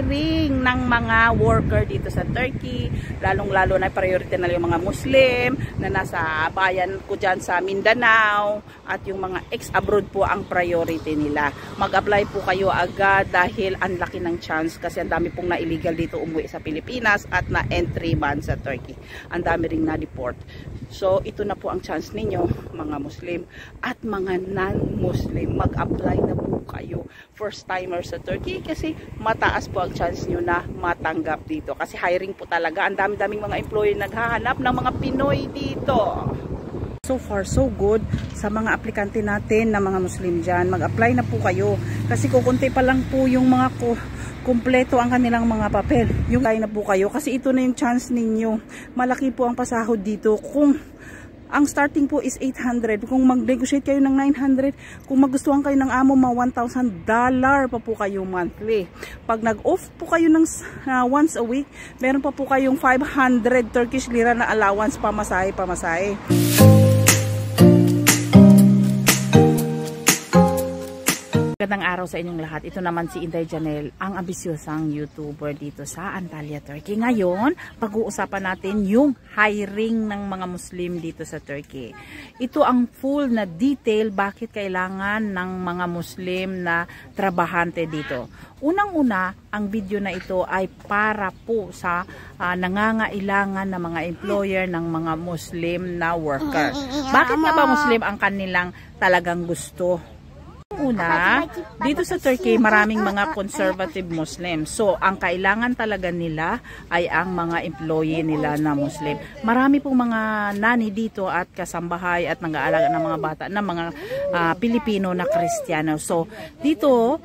hiring ng mga worker dito sa Turkey, lalong-lalo na priority na yung mga Muslim na nasa bayan ko dyan sa Mindanao, at yung mga ex-abroad po ang priority nila. Mag-apply po kayo agad dahil ang laki ng chance, kasi ang dami pong na-illegal dito umuwi sa Pilipinas at na-entry ban sa Turkey. Ang dami ring na-deport. So ito na po ang chance ninyo, mga Muslim at mga non-Muslim. Mag-apply na po kayo, first timer sa Turkey, kasi mataas po ang chance nyo na matanggap dito. Kasi hiring po talaga. Ang dami-daming mga employee naghahanap ng mga Pinoy dito. So far, so good sa mga aplikante natin na mga Muslim dyan. Mag-apply na po kayo. Kasi kukunti pa lang po yung mga kumpleto ang kanilang mga papel. Yung kaya na po kayo. Kasi ito na yung chance ninyo. Malaki po ang pasahod dito. Kung ang starting po is 800. Kung mag-negotiate kayo ng 900, kung magustuhan kayo ng amo, mga $1,000 pa po kayo monthly. Pag nag-off po kayo ng once a week, meron pa po kayong 500 Turkish lira na allowance pamasahe. Magandang araw sa inyong lahat. Ito naman si Inday Janelle, ang ambisyosang YouTuber dito sa Antalya, Turkey. Ngayon, pag-uusapan natin yung hiring ng mga Muslim dito sa Turkey. Ito ang full na detail bakit kailangan ng mga Muslim na trabahante dito. Unang-una, ang video na ito ay para po sa nangangailangan ng mga employer ng mga Muslim na worker. Bakit nga ba Muslim ang kanilang talagang gusto? Una, dito sa Turkey maraming mga conservative Muslim. So, ang kailangan talaga nila ay ang mga employee nila na Muslim. Marami pong mga nani dito at kasambahay at nag-aalaga ng mga bata na mga Pilipino na Kristiyano. So, dito,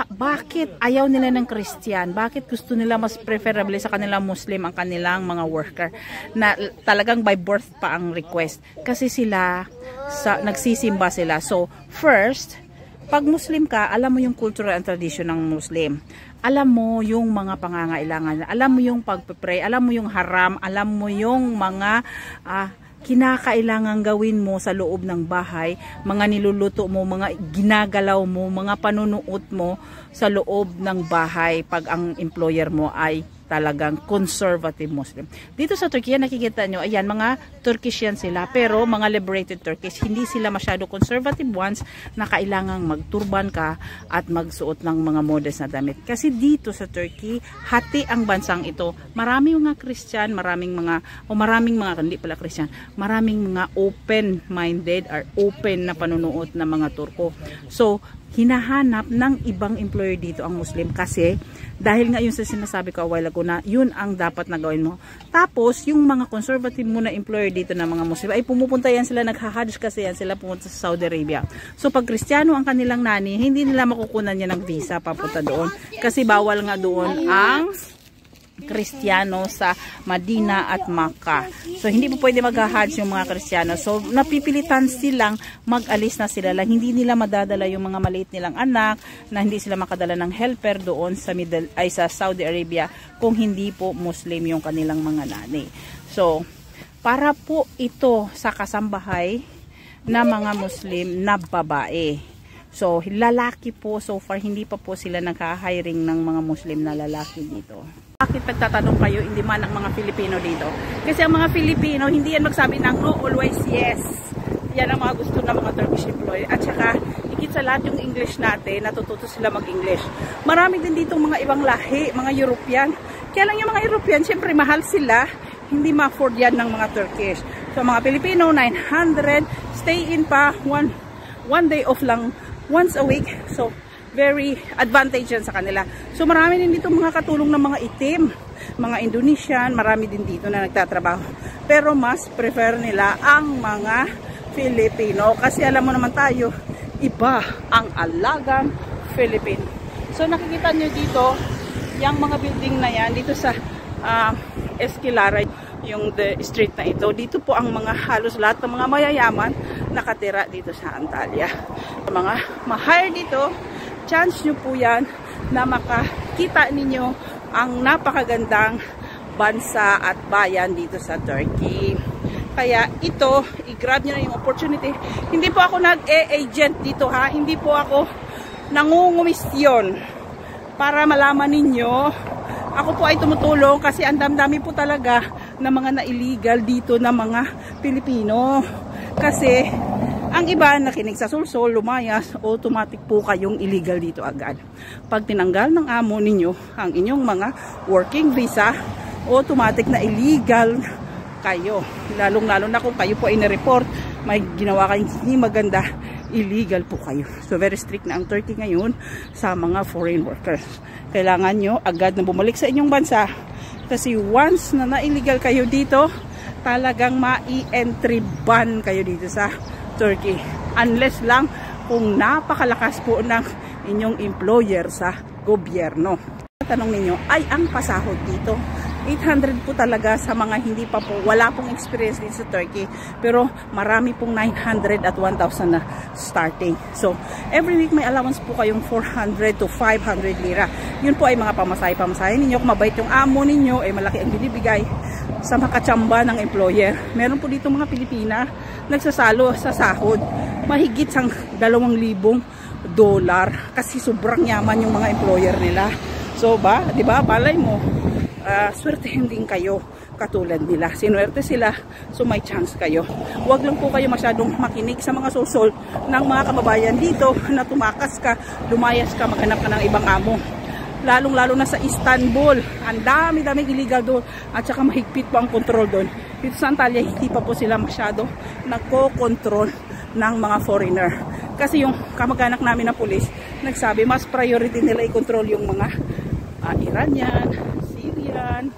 bakit ayaw nila ng Christian? Bakit gusto nila mas preferable sa kanilang Muslim ang kanilang mga worker na talagang by birth pa ang request? Kasi sila, nagsisimba sila. So, first, pag Muslim ka, alam mo yung cultural and tradition ng Muslim. Alam mo yung mga pangangailangan. Alam mo yung pagpe-pray. Alam mo yung haram. Alam mo yung mga kinakailangan gawin mo sa loob ng bahay. Mga niluluto mo, mga ginagalaw mo, mga panunuot mo sa loob ng bahay pag ang employer mo ay talagang conservative Muslim. Dito sa Turkey, nakikita nyo, ayan, mga Turkish yan sila, pero mga liberated Turkish, hindi sila masyado conservative ones na kailangang magturban ka at magsuot ng mga modest na damit. Kasi dito sa Turkey, hati ang bansang ito. Maraming mga Christian, maraming mga open-minded or open na panunuot ng mga Turko. So, hinahanap ng ibang employer dito ang Muslim kasi dahil nga yun sa sinasabi ko a while ago na yun ang dapat na gawin mo. Tapos yung mga conservative muna employer dito na mga Muslim ay pumupunta yan sila, naghahajj kasi yan sila pumunta sa Saudi Arabia. So pag Kristiyano ang kanilang nani, hindi nila makukunan yan ng visa papunta doon kasi bawal nga doon ang Kristiyano sa Madina at Makkah. So hindi po pwede mag-hajj yung mga Kristiyano. So napipilitan silang mag-alis na sila lang. Hindi nila madadala yung mga maliit nilang anak, na hindi sila makadala ng helper doon sa sa Saudi Arabia kung hindi po Muslim yung kanilang mga nanay. So para po ito sa kasambahay na mga Muslim na babae. So lalaki po, so far hindi pa po sila nagka-hiring ng mga Muslim na lalaki dito. Bakit nagtatanong kayo, hindi man ang mga Filipino dito? Kasi ang mga Filipino, hindi yan magsabi ng no, always yes. Yan ang mga gusto ng mga Turkish employee. At saka, higit sa lahat yung English natin, natututo sila mag-English. Marami din dito mga ibang lahi, mga European. Kaya lang yung mga European, syempre mahal sila, hindi ma-afford yan ng mga Turkish. So mga Filipino, 900, stay in pa, one day off lang, once a week. So, very advantage sa kanila. So marami din dito mga katulong ng mga itim, mga Indonesian, marami din dito na nagtatrabaho. Pero mas prefer nila ang mga Filipino kasi alam mo naman tayo, iba ang alagang Filipino. So nakikita nyo dito, yung mga building na yan, dito sa Esquilara, yung the street na ito, dito po ang mga halos lahat ng mga mayayaman nakatira dito sa Antalya. Mga ma-hire dito, chance nyo po yan na makakita ninyo ang napakagandang bansa at bayan dito sa Turkey. Kaya ito, i-grab nyo na yung opportunity. Hindi po ako nag-e-agent dito ha. Hindi po ako nangungumisyon. para malaman ninyo, ako po ay tumutulong kasi ang dami po talaga na mga na-illegal dito na mga Pilipino. Kasi ang iba nakinig sa sulsol, lumayas, automatic po kayong illegal dito agad. Pag tinanggal ng amo ninyo ang inyong mga working visa, automatic na illegal kayo. Lalong-lalo na kung kayo po ay na-report, may ginawa kayong hindi maganda, illegal po kayo. So very strict na ang Turkey ngayon sa mga foreign workers. Kailangan nyo agad na bumalik sa inyong bansa kasi once na na-illegal kayo dito, talagang ma-entry ban kayo dito sa Turkey. Unless lang kung napakalakas po ng inyong employer sa gobyerno. Tanong ninyo, ay ang pasahod dito 800 po talaga sa mga hindi pa po, wala pong experience dito sa Turkey. Pero marami pong 900 at 1,000 na starting. So, every week may allowance po kayong 400 to 500 lira. Yun po ay mga pamasahe ninyo. Kung mabait yung amo ninyo, ay malaki ang binibigay sa makatsamba ng employer. Meron po dito mga Pilipina nagsasalo sa sahod. Mahigit sang $2,000 kasi sobrang yaman yung mga employer nila. So, di ba, balay mo, swertehin din kayo katulad nila. Sinuwerte sila, so may chance kayo. Huwag lang po kayo masyadong makinig sa mga susol ng mga kababayan dito na tumakas ka, lumayas ka, maghanap ka ng ibang amo. Lalong-lalo na sa Istanbul, ang dami-daming illegal doon at saka mahigpit po ang control doon. Dito sa Antalya, hindi pa po sila masyado nagko-control ng mga foreigner. Kasi yung kamag-anak namin na pulis, nagsabi mas priority nila i-control yung mga Iranian, Syrian,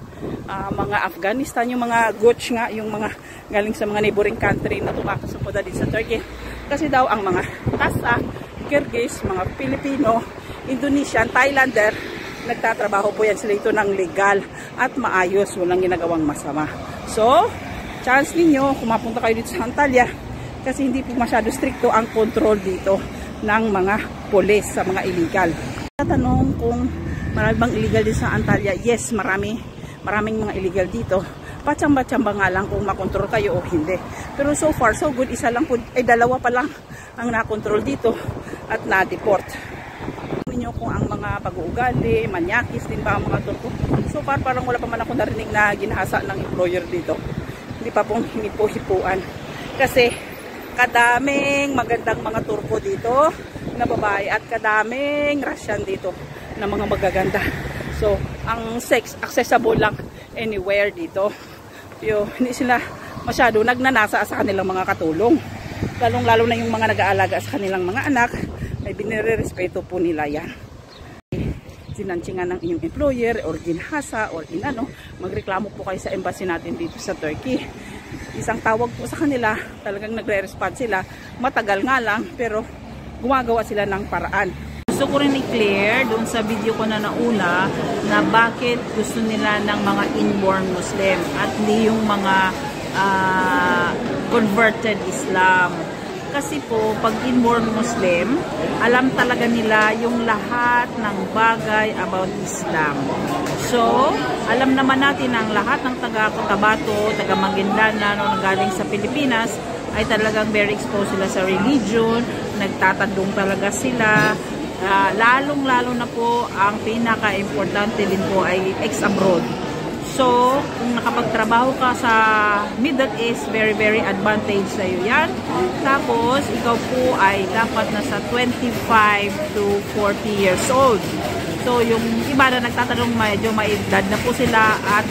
mga Afghanistan, yung mga Guch nga, yung mga galing sa mga neighboring country na tumakas sa poda din sa Turkey. Kasi daw ang mga Kazakh, Kyrgyz, mga Pilipino, Indonesian, Thailander, nagtatrabaho po yan sila ito ng legal at maayos, walang ginagawang masama. So, chance ninyo, kung mapunta kayo dito sa Antalya, kasi hindi po masyado stricto ang control dito ng mga polis sa mga illegal. Tatanong kung marami bang illegal dito sa Antalya? Yes, maraming mga illegal dito. Patsamba-tsamba nga lang kung makontrol kayo o hindi. Pero so far, so good. Isa lang po, dalawa pa lang ang nakontrol dito at na-deport. Niyo kung ang mga pag-uugali, manyakis din ba ang mga Turko. So far, parang wala pa man ako narinig na ginahasa ng employer dito. Hindi pa pong hinipo-hipuan. Kasi kadaming magandang mga Turko dito na babae at kadaming Russian dito na mga magaganda. So, ang sex accessible lang anywhere dito. Hindi sila masyado nagnanasa sa kanilang mga katulong. Lalong-lalo na yung mga nag-aalaga sa kanilang mga anak, ay binirerespeto po nila yan. Sinanchingan ng inyong employer or ginhasa or magreklamo po kayo sa embassy natin dito sa Turkey. Isang tawag po sa kanila, talagang nagre-respond sila. Matagal nga lang, pero gumagawa sila ng paraan. Gusto ko rin i-clear doon sa video ko na nauna na bakit gusto nila ng mga inborn Muslim at hindi yung mga converted Islam. Kasi po, pag inborn Muslim, alam talaga nila yung lahat ng bagay about Islam. So, alam naman natin ang lahat ng taga Cotabato, taga Maguindanao na galing sa Pilipinas ay talagang very exposed sila sa religion, nagtatandong talaga sila. Lalong-lalo na po ang pinaka-importante din po ay ex-abroad. So, kung nakapagtrabaho ka sa Middle East, very advantage sa iyo yan. Tapos, ikaw po ay dapat nasa 25 to 40 years old. So, yung iba na nagtatanong medyo may edad na po sila at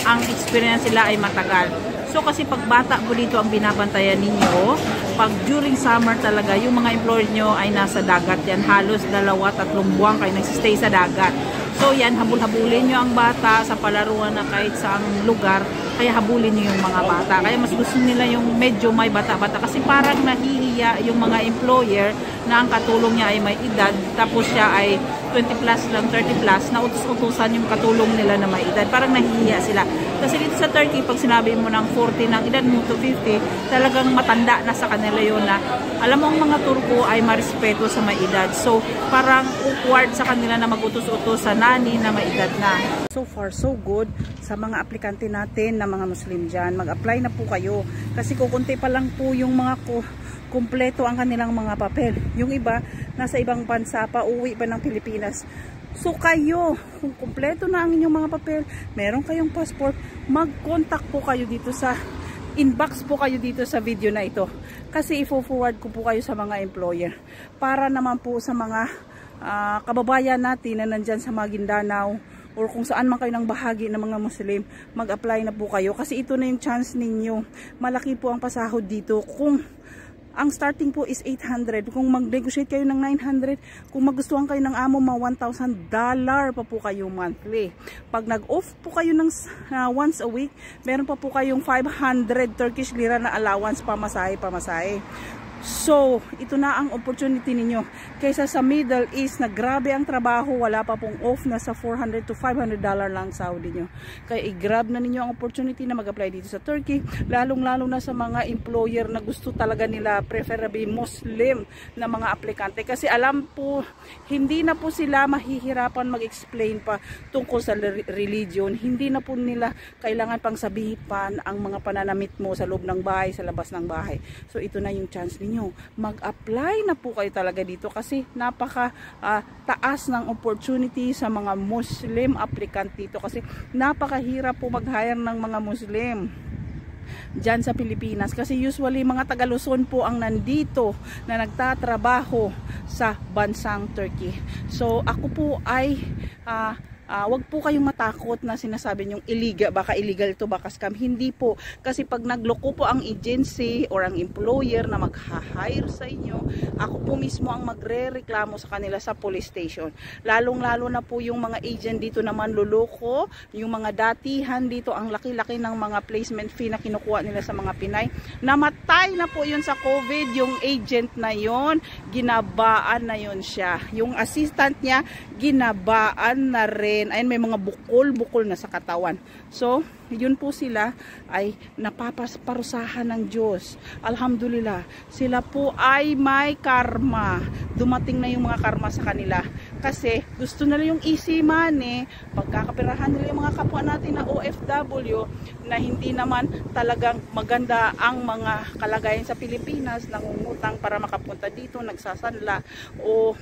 ang experience nila ay matagal. So, kasi pag bata po dito ang binabantayan ninyo, pag during summer talaga, yung mga employer nyo ay nasa dagat yan. Halos 2-3 buwan kayo nagsistay sa dagat. So yan, habul-habulin nyo ang bata sa palaruan na kahit saang lugar, kaya habulin nyo yung mga bata. Kaya mas gusto nila yung medyo may bata-bata kasi parang nahihiya yung mga employer na ang katulong niya ay may edad, tapos siya ay 20 plus lang, 30 plus, na utos-utusan yung katulong nila na may edad. Parang nahihiya sila. Kasi dito sa Turkey, pag sinabi mo ng 40 ng edad mo to 50, talagang matanda na sa kanila yun na alam mo ang mga Turko ay marespeto sa may edad. So, parang awkward sa kanila na mag-utos-utos sa nani na may edad na. So far, so good sa mga aplikante natin na mga Muslim dyan. Mag-apply na po kayo. Kasi kukunti pa lang po yung mga kumpleto ang kanilang mga papel. Yung iba, nasa ibang bansa pa, uwi pa ng Pilipinas. So kayo, kung kumpleto na ang inyong mga papel, meron kayong passport, mag-contact po kayo dito sa inbox po kayo dito sa video na ito. Kasi i-forward ko po kayo sa mga employer. Para naman po sa mga kababayan natin na nandyan sa Maguindanao or kung saan man kayo ng bahagi ng mga Muslim, mag-apply na po kayo. Kasi ito na yung chance ninyo. Malaki po ang pasahod dito. Kung ang starting po is 800. Kung mag-negotiate kayo ng 900, kung magustuhan kayo ng amo, mga $1,000 pa po kayo monthly. Pag nag-off po kayo ng once a week, meron pa po kayong 500 Turkish lira na allowance pamasahe. So, ito na ang opportunity ninyo. Kaysa sa Middle East na grabe ang trabaho, wala pa pong off, na sa $400 to $500 lang sahod niyo. Kaya i-grab na ninyo ang opportunity na mag-apply dito sa Turkey, lalong-lalo na sa mga employer na gusto talaga nila preferably Muslim na mga aplikante. Kasi alam po, hindi na po sila mahihirapan mag-explain pa tungkol sa religion. Hindi na po nila kailangan pang sabihin pa ang mga pananamit mo sa loob ng bahay, sa labas ng bahay. So, ito na yung chance ninyo. Mag-apply na po kayo talaga dito kasi napaka taas ng opportunity sa mga Muslim applicant dito kasi napakahirap po mag-hire ng mga Muslim dyan sa Pilipinas kasi usually mga taga Luzon po ang nandito na nagtatrabaho sa bansang Turkey. So ako po ay wag po kayong matakot na sinasabi nyong illegal, baka illegal ito, baka scam. Hindi po. Kasi pag nagloko po ang agency or ang employer na mag-hire sa inyo, ako po mismo ang magre-reklamo sa kanila sa police station. Lalong-lalo na po yung mga agent dito naman luloko, yung mga datihan dito, ang laki-laki ng mga placement fee na kinukuha nila sa mga Pinay. Namatay na po yun sa COVID, yung agent na yun, ginabaan na yun siya. Yung assistant niya, ginabaan na rin. Ayun, may mga bukol-bukol na sa katawan. So, yun po sila ay napaparusahan ng Diyos. Alhamdulillah. Sila po ay may karma. Dumating na yung mga karma sa kanila. Kasi gusto nila yung easy money. Pagkakapirahan nila yung mga kapwa natin na OFW na hindi naman talagang maganda ang mga kalagayan sa Pilipinas, nangungutang para makapunta dito, nagsasanla o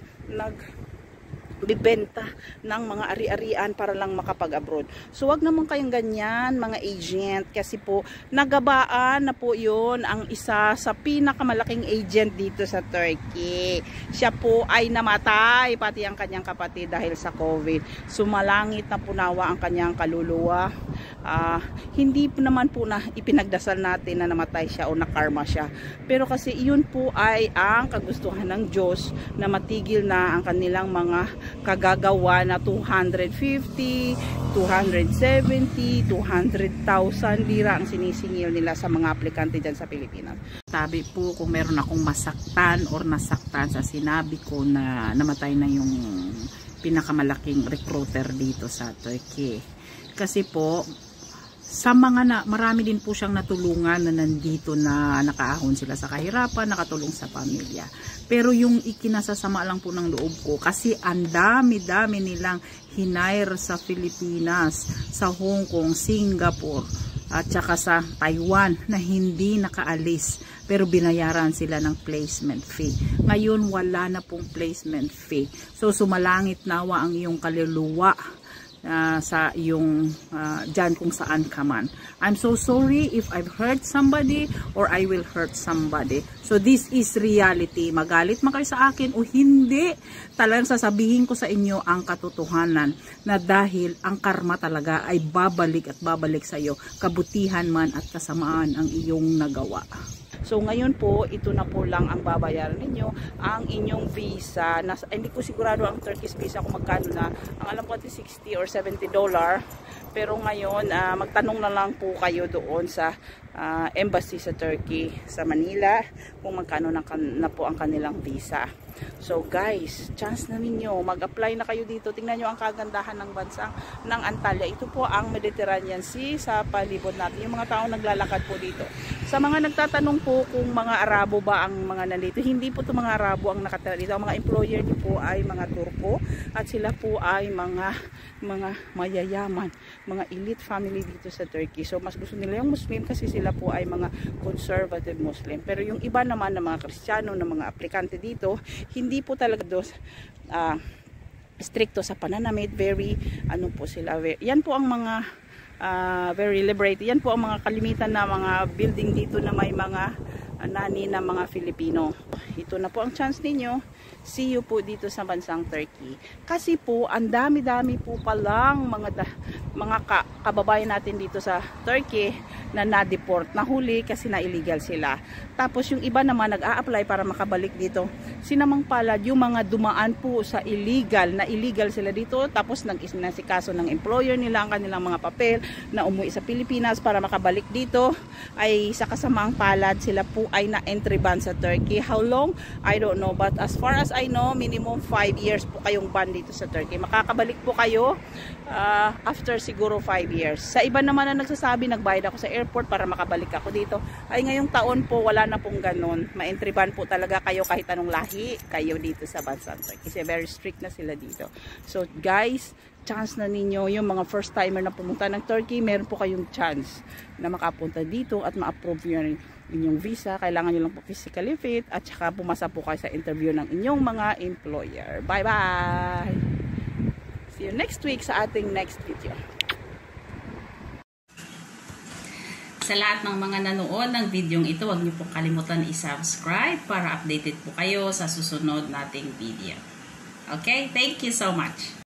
bibenta ng mga ari-arian para lang makapag-abroad. So wag naman kayong ganyan mga agent kasi po nagabaan na po yun ang isa sa pinakamalaking agent dito sa Turkey. Siya po ay namatay pati ang kanyang kapatid dahil sa COVID. Sumalangit na po nawa ang kanyang kaluluwa. Hindi po naman po na ipinagdasal natin na namatay siya o nakarma siya. Pero kasi iyon po ay ang kagustuhan ng Diyos na matigil na ang kanilang mga kagagawa na 250, 270, 200,000 lira ang sinisingil nila sa mga aplikante dyan sa Pilipinas. Sabi po kung meron akong masaktan or nasaktan sa sinabi ko na namatay na yung pinakamalaking recruiter dito sa Turkey. Kasi po sa mga marami din po siyang natulungan na nandito na nakaahon sila sa kahirapan, nakatulong sa pamilya. Pero yung ikinasasama lang po ng loob ko kasi ang dami-dami nilang hinire sa Pilipinas, sa Hong Kong, Singapore at saka sa Taiwan na hindi nakaalis pero binayaran sila ng placement fee. Ngayon wala na pong placement fee. So sumalangit nawa ang iyong kaluluwa sa yung dyan kung saan ka man. I'm so sorry if I've hurt somebody or I will hurt somebody. So this is reality. Magalit man kayo sa akin o hindi, talagang sasabihin ko sa inyo ang katotohanan na dahil ang karma talaga ay babalik at babalik sa iyo, kabutihan man at kasamaan ang iyong nagawa. So ngayon po, ito na po lang ang babayaran ninyo, ang inyong visa. Hindi ko sigurado ang Turkish visa kung magkano na. Ang alam ko ito $60 or $70. Pero ngayon, magtanong na lang po kayo doon sa embassy sa Turkey, sa Manila, kung magkano na po ang kanilang visa. So guys, chance na ninyo, mag-apply na kayo dito. Tingnan nyo ang kagandahan ng bansang ng Antalya. Ito po ang Mediterranean Sea sa palibot natin. Yung mga tao naglalakad po dito. Sa mga nagtatanong po kung mga Arabo ba ang mga nandito, hindi po ito mga Arabo ang nakatira dito. Ang mga employer niyo po ay mga Turko at sila po ay mga mayayaman, mga elite family dito sa Turkey. So mas gusto nila yung Muslim kasi sila sila po ay mga conservative Muslim. Pero yung iba naman na mga Kristiyano, na mga aplikante dito, hindi po talaga stricto sa pananamit. Very, ano po sila, yan po ang mga very liberated. Yan po ang mga kalimitan na mga building dito na may mga nani na mga Filipino. Ito na po ang chance ninyo. See you po dito sa bansang Turkey. Kasi po, ang dami-dami po palang mga kababayan natin dito sa Turkey na na-deport, nahuli kasi na-illegal sila. Tapos yung iba naman nag-a-apply para makabalik dito. Sinamang palad yung mga dumaan po sa illegal sila dito, tapos nag-isikaso ng employer nila ang kanilang mga papel na umuwi sa Pilipinas para makabalik dito, ay sa kasamaang palad sila po ay na-entry ban sa Turkey. How long? I don't know, but as far as I know, minimum 5 years po kayong ban dito sa Turkey. Makakabalik po kayo after siguro 5 years. Sa iba naman na nagsasabi, nagbayad ako sa airport para makabalik ako dito. Ay ngayong taon po, wala na pong ganun. Ma-entry ban po talaga kayo kahit anong lahi kayo dito sa bansang Turkey. Kasi very strict na sila dito. So guys, chance na ninyo, yung mga first timer na pumunta ng Turkey, meron po kayong chance na makapunta dito at ma-approve yung inyong visa. Kailangan nyo lang po physically fit at saka pumasa po kayo sa interview ng inyong mga employer. Bye bye! See you next week sa ating next video. Sa lahat ng mga nanood ng videong ito, huwag niyo pong kalimutan i-subscribe para updated po kayo sa susunod nating video. Okay? Thank you so much!